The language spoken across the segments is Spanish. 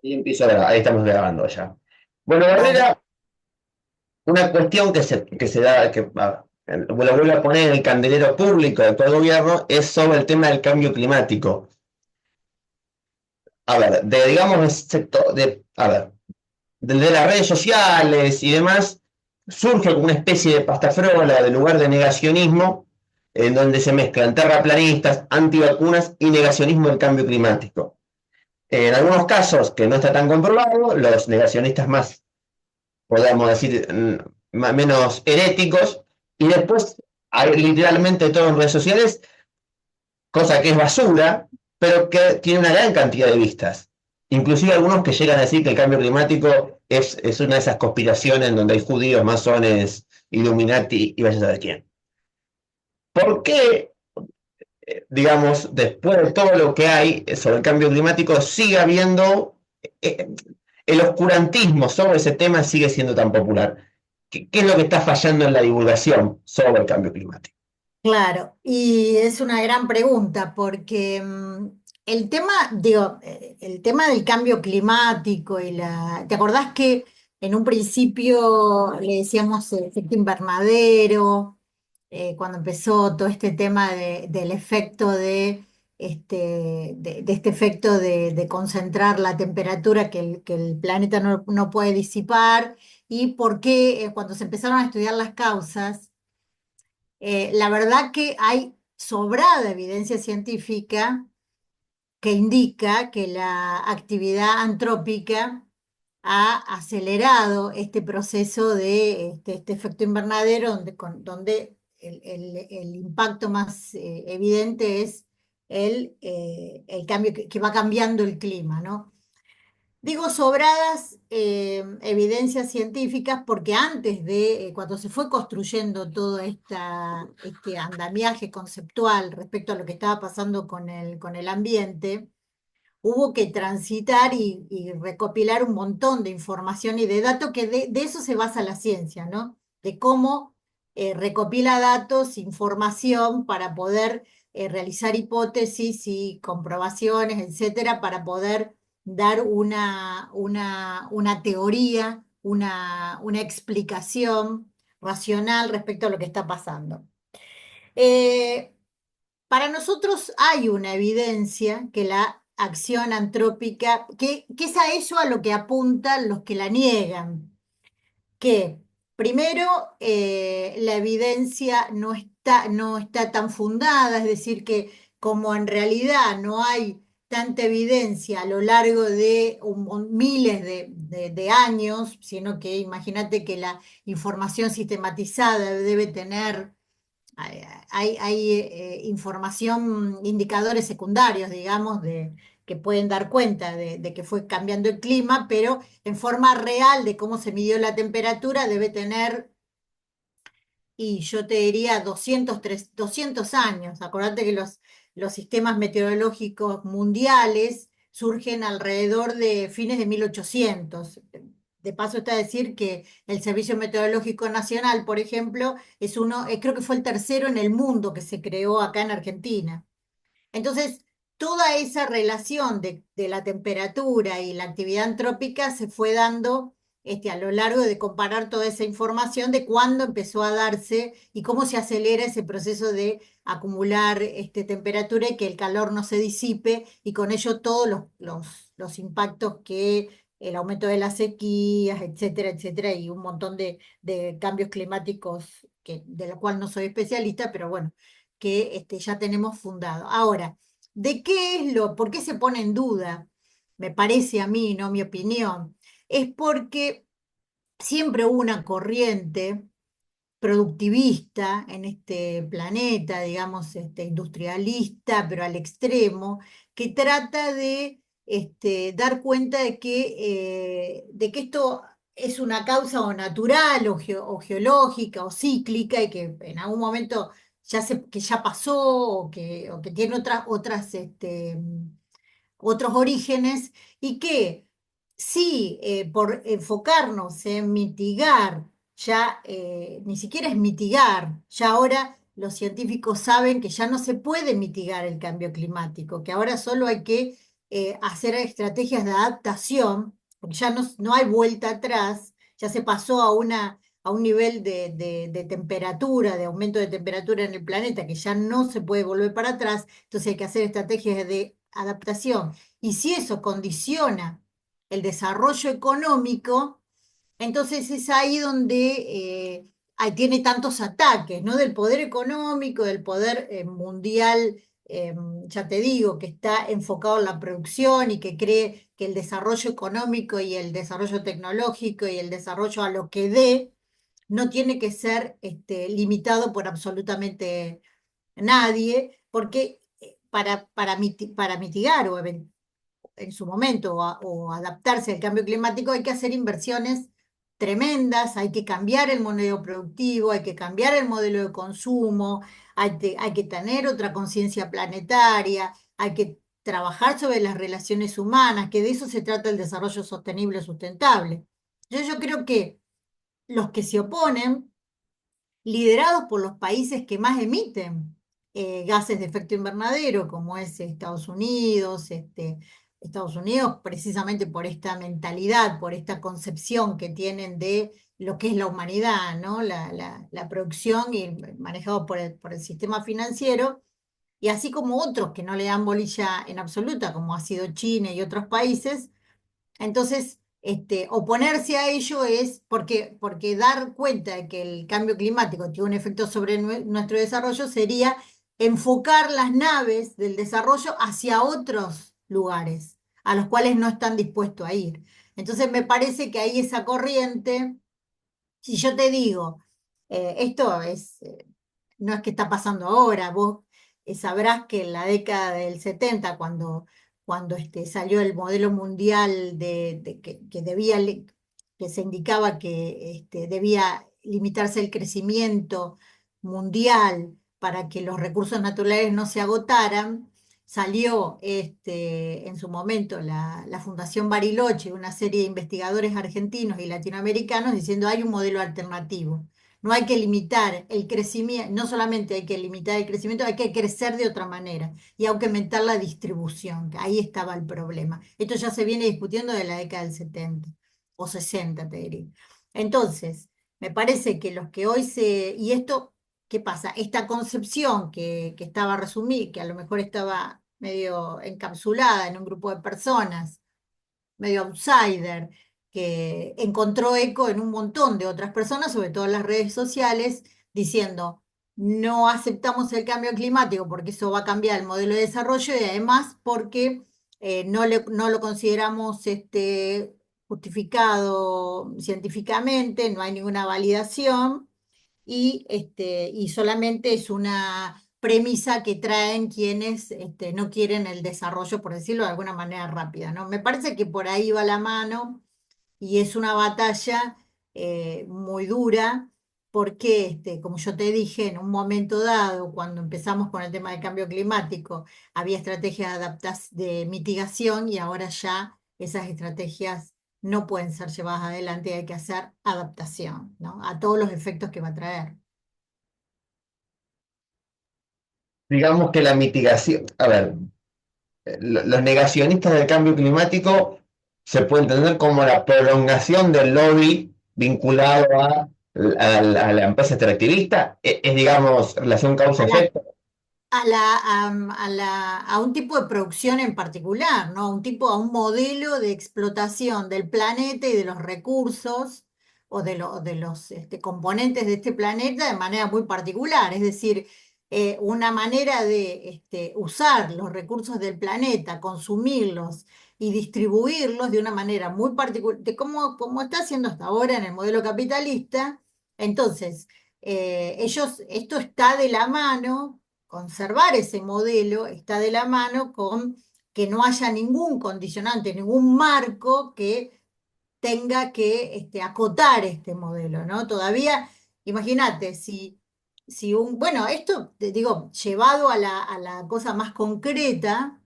Y empiezo a grabar. Ahí estamos grabando ya. Bueno, Dale. Gabriela, una cuestión que se da, lo vuelvo a poner en el candelero público de todo el gobierno, es sobre el tema del cambio climático. A ver, digamos, a ver, desde las redes sociales y demás, surge como una especie de pastafrola de lugar de negacionismo, en donde se mezclan terraplanistas, antivacunas y negacionismo del cambio climático. En algunos casos, que no está tan comprobado, los negacionistas más podríamos decir, menos heréticos, y después hay literalmente todo en redes sociales, cosa que es basura, pero que tiene una gran cantidad de vistas. Inclusive algunos que llegan a decir que el cambio climático es una de esas conspiraciones en donde hay judíos, masones, Illuminati y vaya a saber quién. ¿Por qué, digamos, después de todo lo que hay sobre el cambio climático, sigue habiendo eh, el oscurantismo sobre ese tema sigue siendo tan popular? ¿Qué es lo que está fallando en la divulgación sobre el cambio climático? Claro, y es una gran pregunta porque el tema, digo, el tema del cambio climático y ¿te acordás que en un principio le decíamos efecto invernadero, cuando empezó todo este tema del efecto de este efecto de concentrar la temperatura que el planeta no puede disipar y por qué cuando se empezaron a estudiar las causas. La verdad que hay sobrada evidencia científica que indica que la actividad antrópica ha acelerado este proceso de este efecto invernadero, donde el impacto más evidente es el cambio que va cambiando el clima, ¿no? Digo sobradas evidencias científicas porque antes cuando se fue construyendo todo este andamiaje conceptual respecto a lo que estaba pasando con el ambiente, hubo que transitar y recopilar un montón de información y de datos que de eso se basa la ciencia, ¿no? De cómo recopila datos, información para poder realizar hipótesis y comprobaciones, etcétera, para poder dar una teoría, una explicación racional respecto a lo que está pasando. Eh, para nosotros hay una evidencia que la acción antrópica, que es a eso a lo que apuntan los que la niegan, que primero la evidencia no está tan fundada, es decir, que como en realidad no hay tanta evidencia a lo largo de miles de años, sino que imagínate que la información sistematizada debe tener hay información, indicadores secundarios, digamos, que pueden dar cuenta de que fue cambiando el clima, pero en forma real de cómo se midió la temperatura debe tener, y yo te diría 200 años. Acordate que los sistemas meteorológicos mundiales surgen alrededor de fines de 1800. De paso está decir que el Servicio Meteorológico Nacional, por ejemplo, es uno, creo que fue el tercero en el mundo que se creó acá en Argentina. Entonces, toda esa relación de la temperatura y la actividad antrópica se fue dando a lo largo de comparar toda esa información de cuándo empezó a darse y cómo se acelera ese proceso de acumular temperatura y que el calor no se disipe y con ello todos los impactos que el aumento de las sequías, etcétera, etcétera, y un montón de cambios climáticos de lo cual no soy especialista, pero bueno, que ya tenemos fundado. Ahora, ¿de qué es por qué se pone en duda? Me parece a mí, no mi opinión, es porque siempre hubo una corriente productivista en este planeta, digamos, industrialista, pero al extremo, que trata de dar cuenta de que esto es una causa o natural o geológica o cíclica y que en algún momento que ya pasó o que tiene otros orígenes y que sí, por enfocarnos en mitigar, ya ni siquiera es mitigar, ya ahora los científicos saben que ya no se puede mitigar el cambio climático, que ahora solo hay que hacer estrategias de adaptación, porque ya no hay vuelta atrás, ya se pasó a un nivel de temperatura, de aumento de temperatura en el planeta, que ya no se puede volver para atrás, entonces hay que hacer estrategias de adaptación. Y si eso condiciona el desarrollo económico, entonces es ahí donde tiene tantos ataques, ¿no? Del poder económico, del poder mundial, ya te digo, que está enfocado en la producción y que cree que el desarrollo económico y el desarrollo tecnológico y el desarrollo a lo que dé no tiene que ser limitado por absolutamente nadie, porque para mitigar en su momento o adaptarse al cambio climático, hay que hacer inversiones tremendas, hay que cambiar el modelo productivo, hay que cambiar el modelo de consumo, hay que tener otra conciencia planetaria, hay que trabajar sobre las relaciones humanas, que de eso se trata el desarrollo sostenible sustentable. Yo creo que los que se oponen liderados por los países que más emiten gases de efecto invernadero, como es Estados Unidos, precisamente por esta mentalidad, por esta concepción que tienen de lo que es la humanidad, ¿no? La producción y manejado por el sistema financiero, y así como otros que no le dan bolilla en absoluta, como ha sido China y otros países. Entonces, oponerse a ello es porque dar cuenta de que el cambio climático tiene un efecto sobre nuestro desarrollo sería enfocar las naves del desarrollo hacia otros lugares a los cuales no están dispuestos a ir. Entonces, me parece que ahí esa corriente, si yo te digo, esto es no es que está pasando ahora, vos sabrás que en la década del 70, cuando salió el modelo mundial que que se indicaba que debía limitarse el crecimiento mundial para que los recursos naturales no se agotaran, salió en su momento la Fundación Bariloche, una serie de investigadores argentinos y latinoamericanos diciendo hay un modelo alternativo. No hay que limitar el crecimiento, no solamente hay que limitar el crecimiento, hay que crecer de otra manera y hay que aumentar la distribución, que ahí estaba el problema. Esto ya se viene discutiendo de la década del 70 o 60, te diría. Entonces, me parece que los que hoy se... ¿Y esto qué pasa? Esta concepción que estaba resumida, que a lo mejor estaba medio encapsulada en un grupo de personas, medio outsider, que encontró eco en un montón de otras personas, sobre todo en las redes sociales, diciendo, no aceptamos el cambio climático porque eso va a cambiar el modelo de desarrollo y además porque no lo consideramos justificado científicamente, no hay ninguna validación y solamente es una premisa que traen quienes no quieren el desarrollo, por decirlo de alguna manera rápida, ¿no? Me parece que por ahí va la mano y es una batalla muy dura porque, como yo te dije, en un momento dado, cuando empezamos con el tema del cambio climático, había estrategias de mitigación y ahora ya esas estrategias no pueden ser llevadas adelante y hay que hacer adaptación, ¿no? A todos los efectos que va a traer. Digamos que la mitigación, a ver, los negacionistas del cambio climático se puede entender como la prolongación del lobby vinculado a la empresa extractivista, digamos relación A la causa-efecto. a un tipo de producción en particular, ¿no? A un modelo de explotación del planeta y de los recursos o de los componentes de este planeta de manera muy particular. Es decir, una manera de usar los recursos del planeta, consumirlos y distribuirlos de una manera muy particular, de como está haciendo hasta ahora en el modelo capitalista. Entonces, esto está de la mano conservar ese modelo está de la mano con que no haya ningún condicionante, ningún marco que tenga que acotar este modelo, ¿no? Todavía, imagínate, bueno, esto, te digo, llevado a a la cosa más concreta,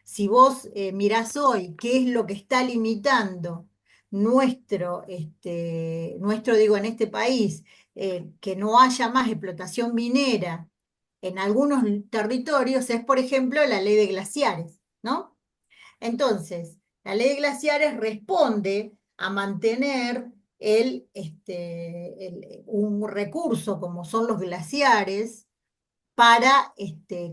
si vos mirás hoy qué es lo que está limitando digo, en este país, que no haya más explotación minera en algunos territorios, es, por ejemplo, la ley de glaciares, ¿no? Entonces, la ley de glaciares responde a mantener un recurso como son los glaciares para,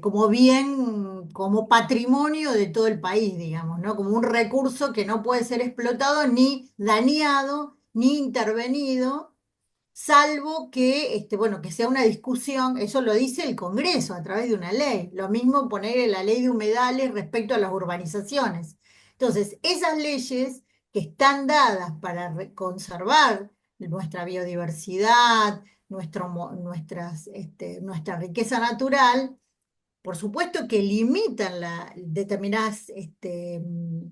como bien, como patrimonio de todo el país, digamos, ¿no? Como un recurso que no puede ser explotado ni dañado ni intervenido, salvo que, bueno, que sea una discusión, eso lo dice el Congreso a través de una ley. Lo mismo poner en la ley de humedales respecto a las urbanizaciones. Entonces, esas leyes que están dadas para conservar nuestra biodiversidad, nuestra riqueza natural, por supuesto que limitan determinadas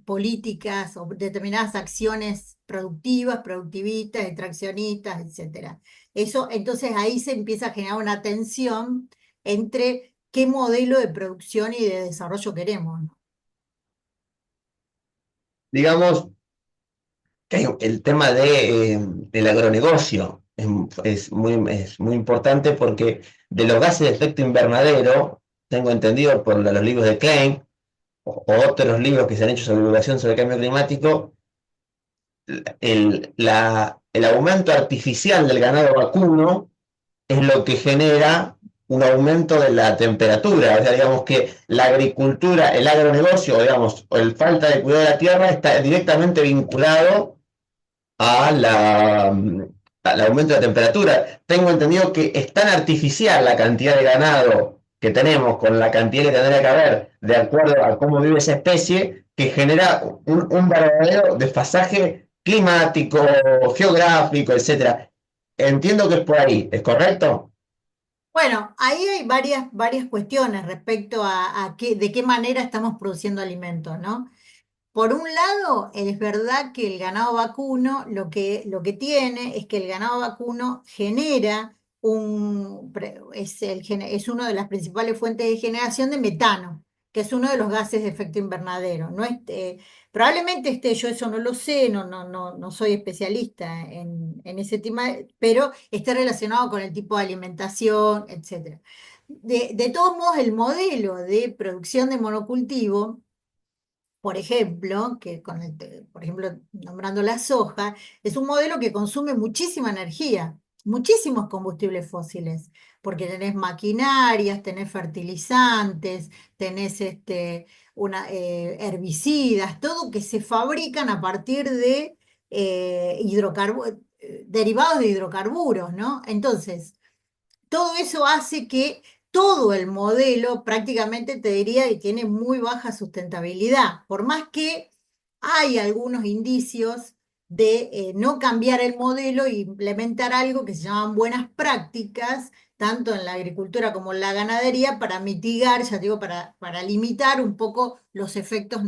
políticas o determinadas acciones productivas, productivistas, extraccionistas, etcétera. Eso, entonces ahí se empieza a generar una tensión entre qué modelo de producción y de desarrollo queremos, ¿no? Digamos que el tema del agronegocio es muy importante porque de los gases de efecto invernadero, tengo entendido por los libros de Klein o otros libros que se han hecho sobre divulgación sobre el cambio climático, el aumento artificial del ganado vacuno es lo que genera un aumento de la temperatura. O sea, digamos que la agricultura, el agronegocio, digamos, o el falta de cuidado de la tierra está directamente vinculado a al aumento de la temperatura. Tengo entendido que es tan artificial la cantidad de ganado que tenemos con la cantidad que tendría que haber de acuerdo a cómo vive esa especie, que genera un verdadero desfasaje climático, geográfico, etcétera. Entiendo que es por ahí, ¿es correcto? Bueno, ahí hay varias cuestiones respecto de qué manera estamos produciendo alimentos, ¿no? Por un lado, es verdad que el ganado vacuno lo que tiene es que el ganado vacuno genera es uno de las principales fuentes de generación de metano, que es uno de los gases de efecto invernadero. No probablemente yo eso no lo sé, no soy especialista en ese tema, pero esté relacionado con el tipo de alimentación, etcétera. De todos modos, el modelo de producción de monocultivo, por ejemplo, por ejemplo, nombrando la soja, es un modelo que consume muchísima energía, muchísimos combustibles fósiles, porque tenés maquinarias, tenés fertilizantes, tenés herbicidas, todo que se fabrican a partir de derivados de hidrocarburos, ¿no? Entonces, todo eso hace que todo el modelo prácticamente te diría que tiene muy baja sustentabilidad, por más que hay algunos indicios de no cambiar el modelo e implementar algo que se llaman buenas prácticas, tanto en la agricultura como en la ganadería, para mitigar, ya digo, para limitar un poco los efectos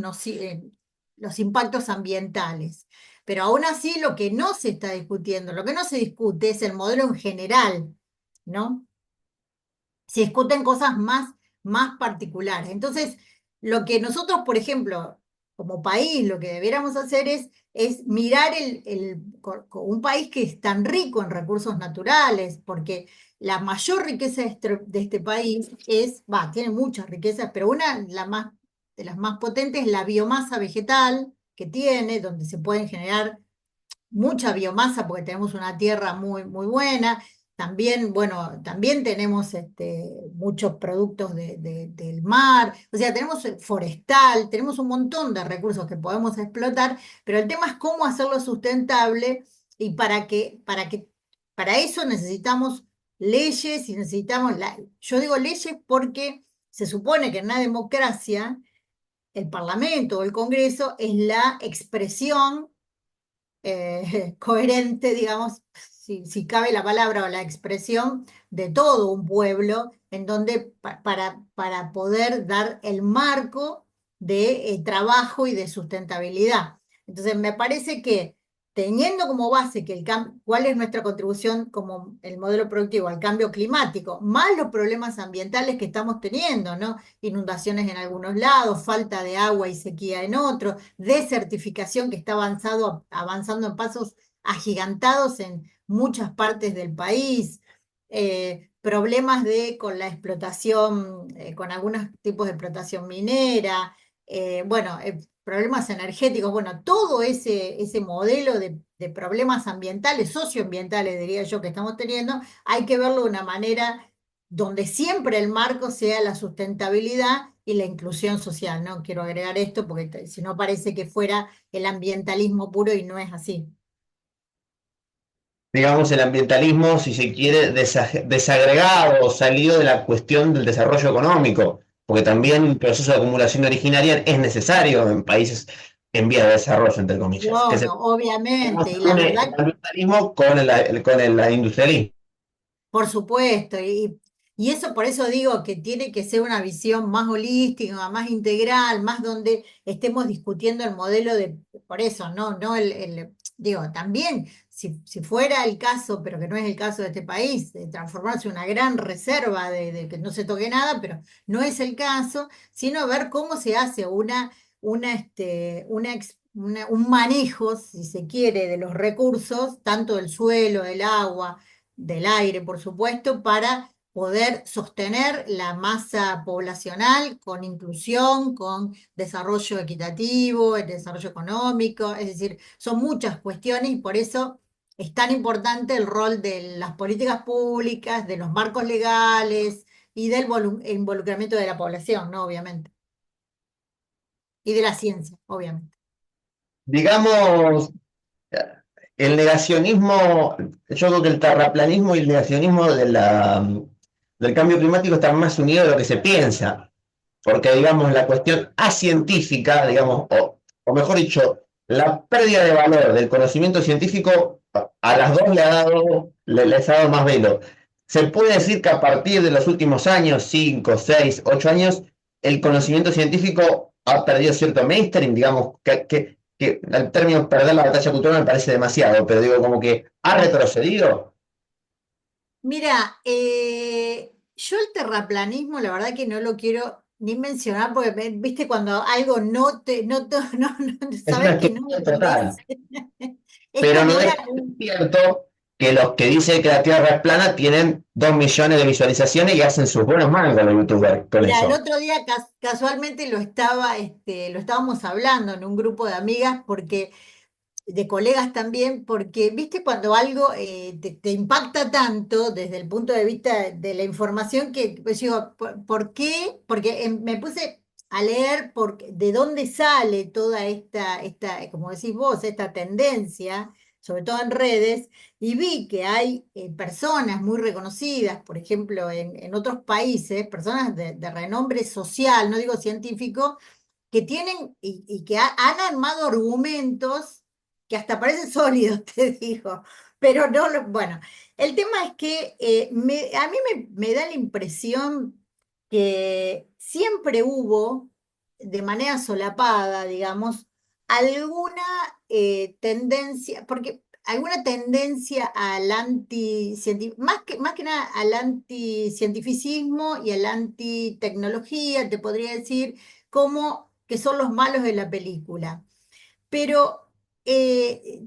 los impactos ambientales. Pero aún así lo que no se está discutiendo, lo que no se discute es el modelo en general, ¿no? Se discuten cosas más particulares. Entonces, lo que nosotros, por ejemplo, como país, lo que debiéramos hacer es mirar un país que es tan rico en recursos naturales, porque la mayor riqueza de este país tiene muchas riquezas, pero de las más potentes es la biomasa vegetal que tiene, donde se pueden generar mucha biomasa porque tenemos una tierra muy, muy buena. También, bueno, también tenemos muchos productos del mar, o sea, tenemos forestal, tenemos un montón de recursos que podemos explotar, pero el tema es cómo hacerlo sustentable y para eso necesitamos leyes y necesitamos, yo digo leyes porque se supone que en una democracia el Parlamento o el Congreso es la expresión coherente, digamos, si cabe la palabra o la expresión, de todo un pueblo, en donde para poder dar el marco de trabajo y de sustentabilidad. Entonces, me parece que teniendo como base cuál es nuestra contribución como el modelo productivo al cambio climático, más los problemas ambientales que estamos teniendo, ¿no? Inundaciones en algunos lados, falta de agua y sequía en otros, desertificación que está avanzando en pasos agigantados en muchas partes del país, problemas con la explotación, con algunos tipos de explotación minera, bueno, problemas energéticos, bueno, todo ese modelo de problemas ambientales, socioambientales, diría yo, que estamos teniendo, hay que verlo de una manera donde siempre el marco sea la sustentabilidad y la inclusión social, ¿no? Quiero agregar esto porque si no parece que fuera el ambientalismo puro y no es así. Digamos, el ambientalismo, si se quiere, desagregado o salido de la cuestión del desarrollo económico, porque también un proceso de acumulación originaria es necesario en países en vías de desarrollo, entre comillas, que se Bueno, obviamente, y la une el verdad. ambientalismo con el industrialismo. Por supuesto, y eso por eso digo que tiene que ser una visión más holística, más integral, más donde estemos discutiendo el modelo de, por eso, no digo, también, si fuera el caso, pero que no es el caso de este país, de transformarse en una gran reserva de que no se toque nada, pero no es el caso, sino ver cómo se hace un manejo, si se quiere, de los recursos, tanto del suelo, del agua, del aire, por supuesto, para poder sostener la masa poblacional con inclusión, con desarrollo equitativo, el desarrollo económico, es decir, son muchas cuestiones y por eso es tan importante el rol de las políticas públicas, de los marcos legales y del involucramiento de la población, ¿no? Obviamente, y de la ciencia, obviamente. Digamos, el negacionismo, yo creo que el terraplanismo y el negacionismo del cambio climático están más unidos de lo que se piensa, porque, digamos, la cuestión acientífica, digamos, o mejor dicho, la pérdida de valor del conocimiento científico a las dos les ha dado más velo. Se puede decir que a partir de los últimos años, 5, 6, 8 años, el conocimiento científico ha perdido cierto mainstream, digamos, que el término perder la batalla cultural me parece demasiado, pero digo, como que ha retrocedido. Mira, yo el terraplanismo, la verdad que no lo quiero ni mencionar porque, viste, cuando algo no Es sabes una que no me estupidez total. parece. Es Pero como no una. es cierto que los que dicen que la Tierra es plana tienen 2 millones de visualizaciones y hacen sus buenos mangos los youtubers con Mira, el eso. otro día casualmente lo estábamos hablando en un grupo de amigas porque de colegas también, porque, viste, cuando algo te impacta tanto desde el punto de vista de la información que pues digo, ¿por qué? Porque me puse a leer de dónde sale toda como decís vos, esta tendencia, sobre todo en redes, y vi que hay personas muy reconocidas, por ejemplo, en otros países, personas de renombre social, no digo científico, que tienen y que han armado argumentos que hasta parecen sólidos, te digo, pero no, bueno, el tema es que a mí me da la impresión que siempre hubo, de manera solapada, digamos, alguna tendencia, porque alguna tendencia al más que nada al anticientificismo y al antitecnología, te podría decir, como que son los malos de la película. Pero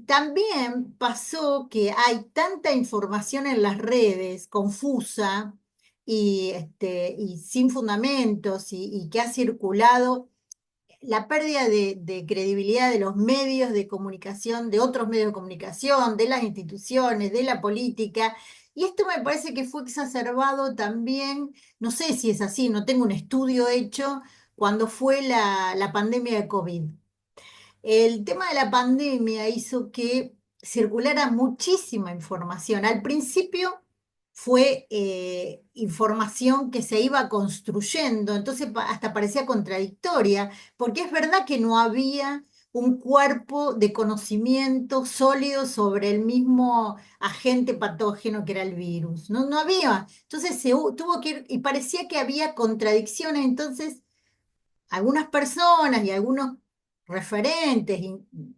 también pasó que hay tanta información en las redes confusa y sin fundamentos y que ha circulado la pérdida de credibilidad de los medios de comunicación, de otros medios de comunicación, de las instituciones, de la política. Y esto me parece que fue exacerbado también, no sé si es así, no tengo un estudio hecho, cuando fue la pandemia de COVID. El tema de la pandemia hizo que circulara muchísima información. Al principio fue información que se iba construyendo, entonces hasta parecía contradictoria, porque es verdad que no había un cuerpo de conocimiento sólido sobre el mismo agente patógeno que era el virus. No, no había. Entonces tuvo que ir, y parecía que había contradicciones, entonces algunas personas y algunos referentes,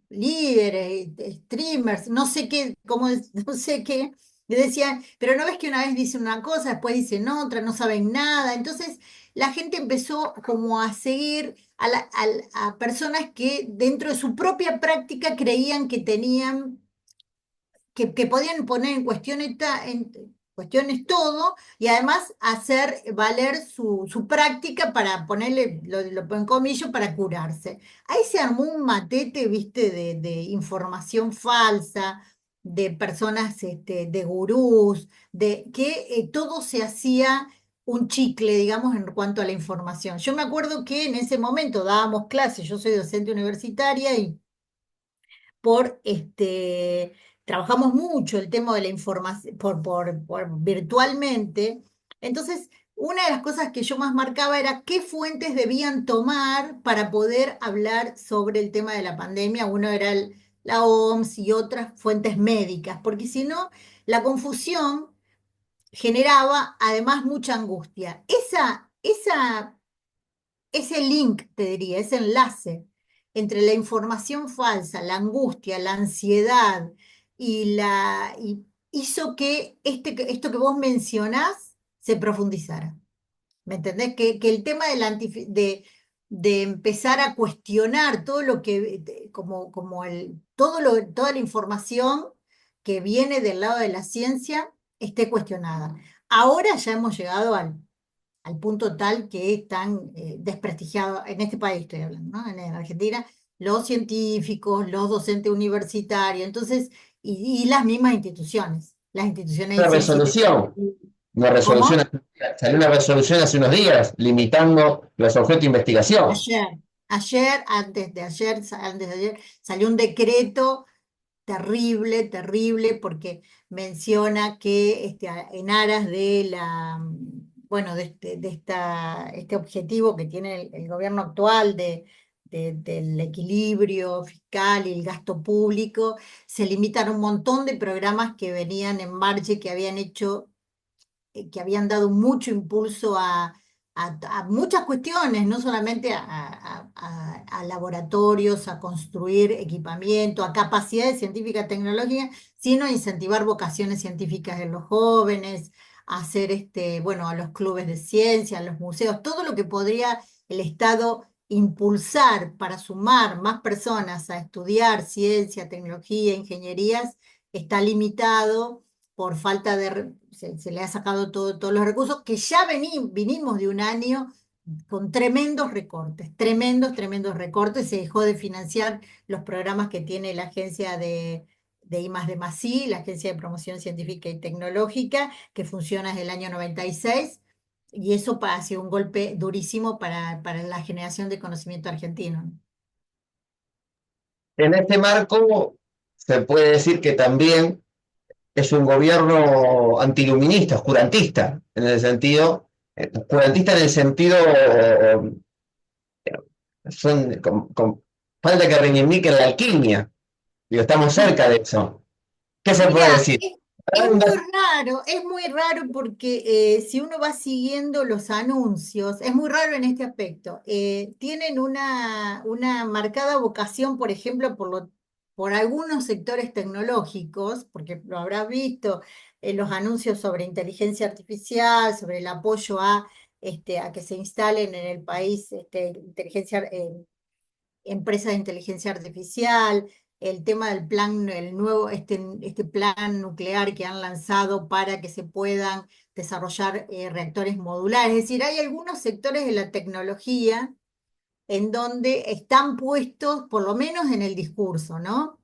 líderes, streamers, no sé qué, no sé qué, le decían, pero no ves que una vez dicen una cosa, después dicen otra, no saben nada. Entonces la gente empezó como a seguir a personas que dentro de su propia práctica creían que tenían que podían poner en cuestión cuestiones todo, y además hacer valer su práctica para ponerle, lo pongo en comillas, para curarse. Ahí se armó un matete, viste, de información falsa, de personas, de gurús, de que todo se hacía un chicle, digamos, en cuanto a la información. Yo me acuerdo que en ese momento dábamos clases, yo soy docente universitaria y por trabajamos mucho el tema de la información por virtualmente. Entonces, una de las cosas que yo más marcaba era qué fuentes debían tomar para poder hablar sobre el tema de la pandemia. Uno era la OMS y otras fuentes médicas, porque si no, la confusión generaba además mucha angustia. Ese link, te diría, ese enlace entre la información falsa, la angustia, la ansiedad y hizo que esto que vos mencionás se profundizara. ¿Me entendés? Que el tema de empezar a cuestionar todo lo que, toda la información que viene del lado de la ciencia esté cuestionada. Ahora ya hemos llegado al punto tal que están desprestigiados, en este país estoy hablando, ¿no? En Argentina, los científicos, los docentes universitarios, entonces, y las mismas instituciones, las instituciones Una de ciencia y resolución, tecnología. una resolución, ¿Cómo? salió una resolución hace unos días limitando los objetos de investigación. Antes de ayer, salió un decreto terrible, terrible, porque menciona que en aras de bueno, este objetivo que tiene el gobierno actual del equilibrio fiscal y el gasto público, se limitan un montón de programas que venían en marcha y que habían hecho que habían dado mucho impulso a muchas cuestiones, no solamente a laboratorios, a construir equipamiento, a capacidades científicas tecnológicas, sino a incentivar vocaciones científicas en los jóvenes, a hacer bueno, a los clubes de ciencia, a los museos, todo lo que podría el Estado impulsar para sumar más personas a estudiar ciencia, tecnología, ingenierías, está limitado por falta se le ha sacado todos los recursos, que ya vinimos de un año con tremendos recortes, tremendos recortes, se dejó de financiar los programas que tiene la agencia de I+D+I, la Agencia de Promoción Científica y Tecnológica, que funciona desde el año 96, y eso ha sido un golpe durísimo para la generación de conocimiento argentino. En este marco, se puede decir que también es un gobierno antiluminista, oscurantista, en el sentido, oscurantista en el sentido, son falta que reivindiquen la alquimia. Digo, estamos cerca de eso. ¿Qué se puede Mira, decir? es muy raro porque si uno va siguiendo los anuncios, es muy raro en este aspecto. Tienen una marcada vocación, por ejemplo, por algunos sectores tecnológicos, porque lo habrás visto en los anuncios sobre inteligencia artificial, sobre el apoyo a que se instalen en el país empresas de inteligencia artificial, el tema del plan, el nuevo, este plan nuclear que han lanzado para que se puedan desarrollar reactores modulares. Es decir, hay algunos sectores de la tecnología en donde están puestos, por lo menos en el discurso, ¿no?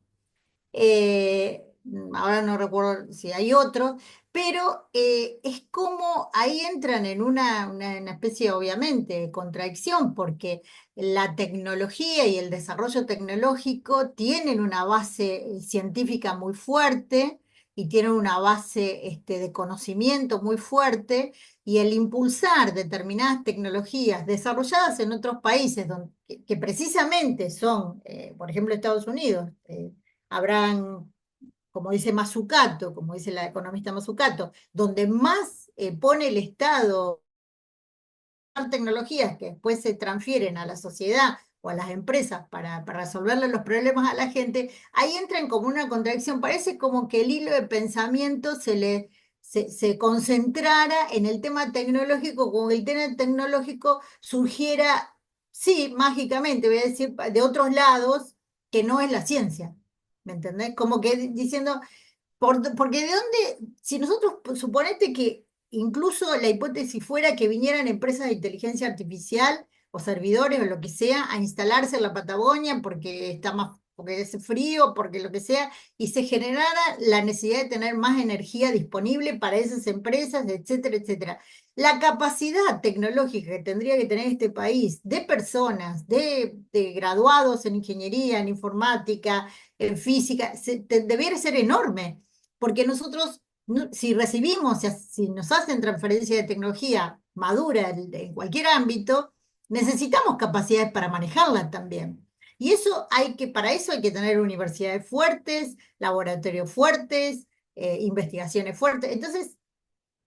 Ahora no recuerdo si hay otro, pero es como ahí entran en una especie, obviamente, de contradicción, porque la tecnología y el desarrollo tecnológico tienen una base científica muy fuerte y tienen una base de conocimiento muy fuerte, y el impulsar determinadas tecnologías desarrolladas en otros países que precisamente son, por ejemplo, Estados Unidos, habrán, como dice Mazzucato, como dice la economista Mazzucato, donde más pone el Estado tecnologías que después se transfieren a la sociedad o a las empresas para resolverle los problemas a la gente, ahí entran como una contradicción. Parece como que el hilo de pensamiento se concentrara en el tema tecnológico, como que el tema tecnológico surgiera, sí, mágicamente, voy a decir, de otros lados, que no es la ciencia. ¿Me entendés? Como que diciendo, Porque de dónde, si nosotros suponete que incluso la hipótesis fuera que vinieran empresas de inteligencia artificial o servidores o lo que sea a instalarse en la Patagonia porque está más, porque es frío, porque lo que sea, y se generara la necesidad de tener más energía disponible para esas empresas, etcétera, etcétera. La capacidad tecnológica que tendría que tener este país de personas, de graduados en ingeniería, en informática, en física, debiera ser enorme porque nosotros, si recibimos, si nos hacen transferencia de tecnología madura en cualquier ámbito, necesitamos capacidades para manejarla también. Y eso para eso hay que tener universidades fuertes, laboratorios fuertes, investigaciones fuertes. Entonces,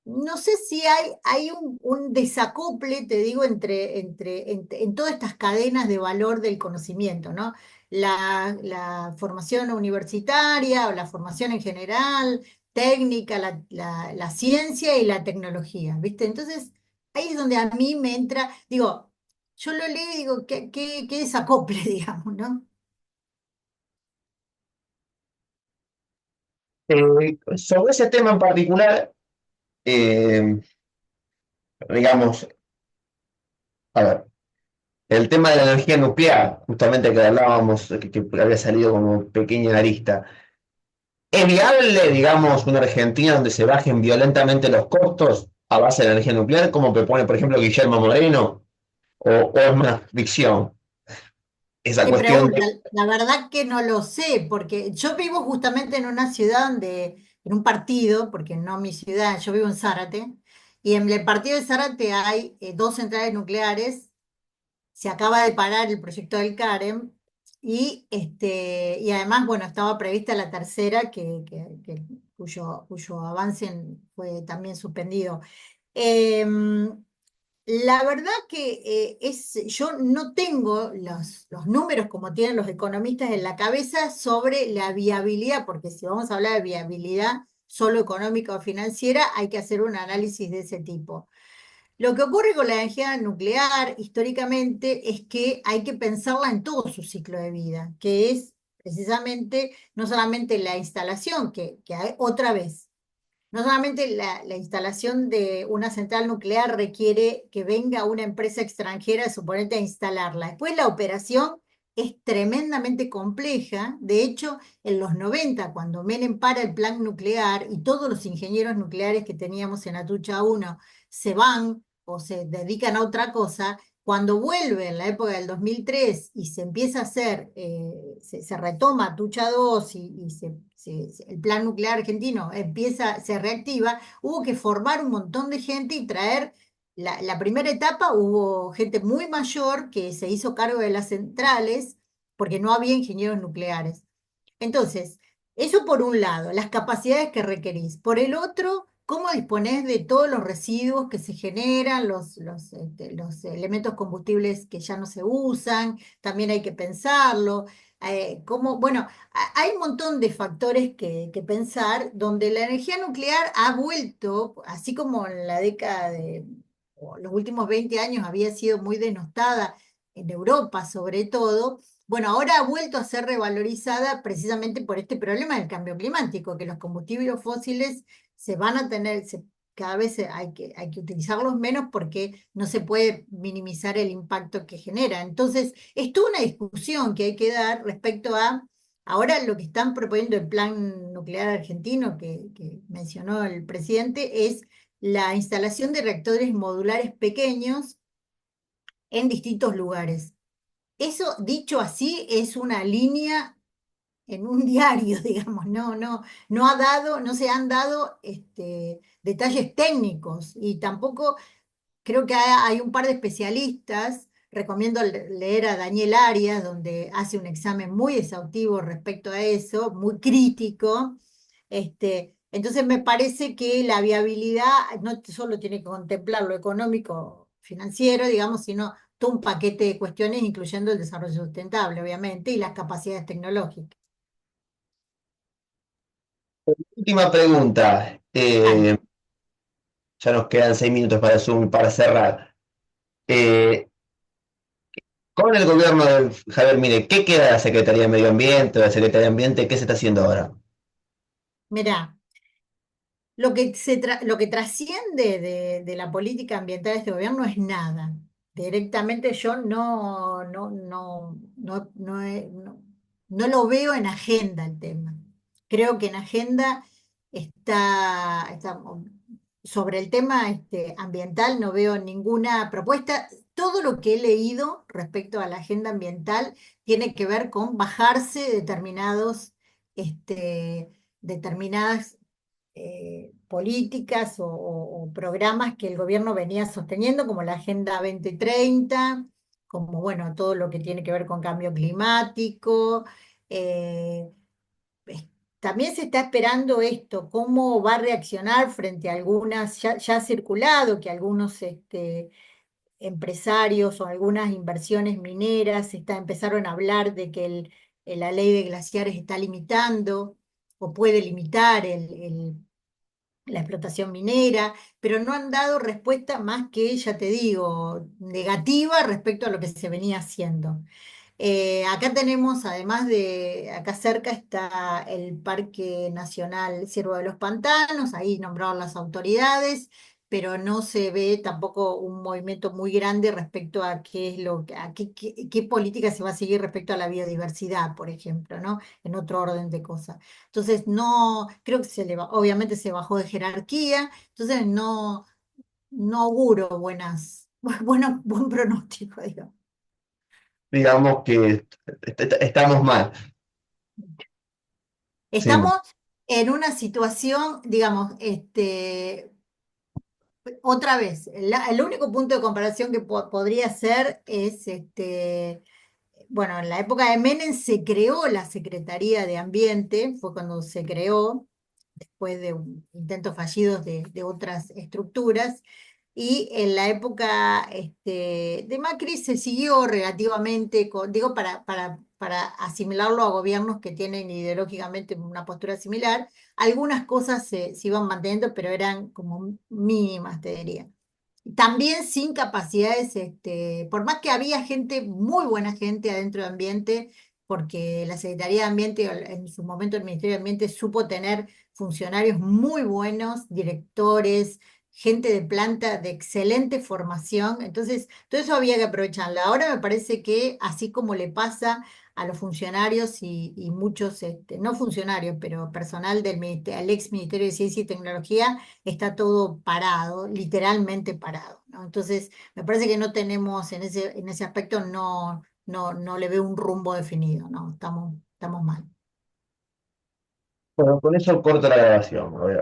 no sé si hay un desacople, te digo, en todas estas cadenas de valor del conocimiento, ¿no? La formación universitaria o la formación en general, técnica, la ciencia y la tecnología, ¿viste? Entonces, ahí es donde a mí me entra, digo, yo lo leo y digo, qué desacople, digamos, ¿no? Sobre ese tema en particular, eh, digamos, a ver, el tema de la energía nuclear, justamente que hablábamos, que había salido como pequeña arista. ¿Es viable, digamos, una Argentina donde se bajen violentamente los costos a base de la energía nuclear, como propone, por ejemplo, Guillermo Moreno? ¿O es una ficción esa Qué cuestión pregunta, de... la verdad que no lo sé, porque yo vivo justamente en una ciudad en un partido, porque no mi ciudad, yo vivo en Zárate, y en el partido de Zárate hay dos centrales nucleares, se acaba de parar el proyecto del CAREM, y además, bueno, estaba prevista la tercera, cuyo avance fue también suspendido. Em, la verdad que yo no tengo los números como tienen los economistas en la cabeza sobre la viabilidad, porque si vamos a hablar de viabilidad solo económica o financiera, hay que hacer un análisis de ese tipo. Lo que ocurre con la energía nuclear históricamente es que hay que pensarla en todo su ciclo de vida, que es precisamente no solamente la instalación, que hay otra vez. No solamente la instalación de una central nuclear requiere que venga una empresa extranjera, suponete, a instalarla. Después la operación es tremendamente compleja. De hecho, en los 90, cuando Menem para el plan nuclear y todos los ingenieros nucleares que teníamos en Atucha 1 se van o se dedican a otra cosa, cuando vuelve en la época del 2003 y se empieza a hacer, se retoma Tucha 2 y el plan nuclear argentino se reactiva, hubo que formar un montón de gente y traer, la primera etapa hubo gente muy mayor que se hizo cargo de las centrales porque no había ingenieros nucleares. Entonces, eso por un lado, las capacidades que requerís. Por el otro, cómo disponés de todos los residuos que se generan, los elementos combustibles que ya no se usan, también hay que pensarlo. Bueno, hay un montón de factores que pensar donde la energía nuclear ha vuelto, así como en la década o los últimos 20 años había sido muy denostada en Europa sobre todo. Bueno, ahora ha vuelto a ser revalorizada precisamente por este problema del cambio climático, que los combustibles fósiles se van a tener, cada vez hay que utilizarlos menos porque no se puede minimizar el impacto que genera. Entonces, es toda una discusión que hay que dar respecto a, ahora lo que están proponiendo el plan nuclear argentino que mencionó el presidente es la instalación de reactores modulares pequeños en distintos lugares. Eso, dicho así, es una línea en un diario, digamos, no se han dado detalles técnicos y tampoco creo que hay un par de especialistas, recomiendo leer a Daniel Arias, donde hace un examen muy exhaustivo respecto a eso, muy crítico. Entonces me parece que la viabilidad no solo tiene que contemplar lo económico, financiero, digamos, sino todo un paquete de cuestiones, incluyendo el desarrollo sustentable, obviamente, y las capacidades tecnológicas. Última pregunta. Dale. Ya nos quedan 6 minutos para Zoom, para cerrar. Eh, con el gobierno de Javier Milei, ¿qué queda de la Secretaría de Medio Ambiente, de la Secretaría de Ambiente? ¿Qué se está haciendo ahora? Mirá, lo que trasciende de la política ambiental de este gobierno es nada. Directamente yo no lo veo en agenda el tema. Creo que en agenda está sobre el tema ambiental no veo ninguna propuesta. Todo lo que he leído respecto a la agenda ambiental tiene que ver con bajarse determinadas políticas o programas que el gobierno venía sosteniendo, como la Agenda 2030, como bueno, todo lo que tiene que ver con cambio climático. eh, es- También se está esperando esto, cómo va a reaccionar frente a algunas, ya ha circulado que algunos empresarios o algunas inversiones mineras empezaron a hablar de que la ley de glaciares está limitando o puede limitar la explotación minera, pero no han dado respuesta más que, ya te digo, negativa respecto a lo que se venía haciendo. Acá tenemos, acá cerca está el Parque Nacional Ciervo de los Pantanos, ahí nombraron las autoridades, pero no se ve tampoco un movimiento muy grande respecto a qué es qué política se va a seguir respecto a la biodiversidad, por ejemplo, ¿no? En otro orden de cosas. Entonces, no, creo que obviamente se bajó de jerarquía, entonces no auguro buen pronóstico, digamos. Digamos que estamos mal. Sí. Estamos en una situación, digamos, otra vez, el único punto de comparación que podría ser es, bueno, en la época de Menem se creó la Secretaría de Ambiente, fue cuando se creó, después de intentos fallidos de otras estructuras, y en la época de Macri se siguió relativamente, digo, para asimilarlo a gobiernos que tienen ideológicamente una postura similar, algunas cosas se iban manteniendo, pero eran como mínimas, te diría. También sin capacidades, por más que había gente, muy buena gente adentro de Ambiente, porque la Secretaría de Ambiente, o en su momento el Ministerio de Ambiente, supo tener funcionarios muy buenos, directores, gente de planta de excelente formación. Entonces, todo eso había que aprovecharlo. Ahora me parece que, así como le pasa a los funcionarios y muchos, no funcionarios, pero personal al ex Ministerio de Ciencia y Tecnología, está todo parado, literalmente parado, ¿no? Entonces, me parece que no tenemos, en ese aspecto, no le veo un rumbo definido, ¿no? Estamos mal. Bueno, con eso corto la grabación. A ver.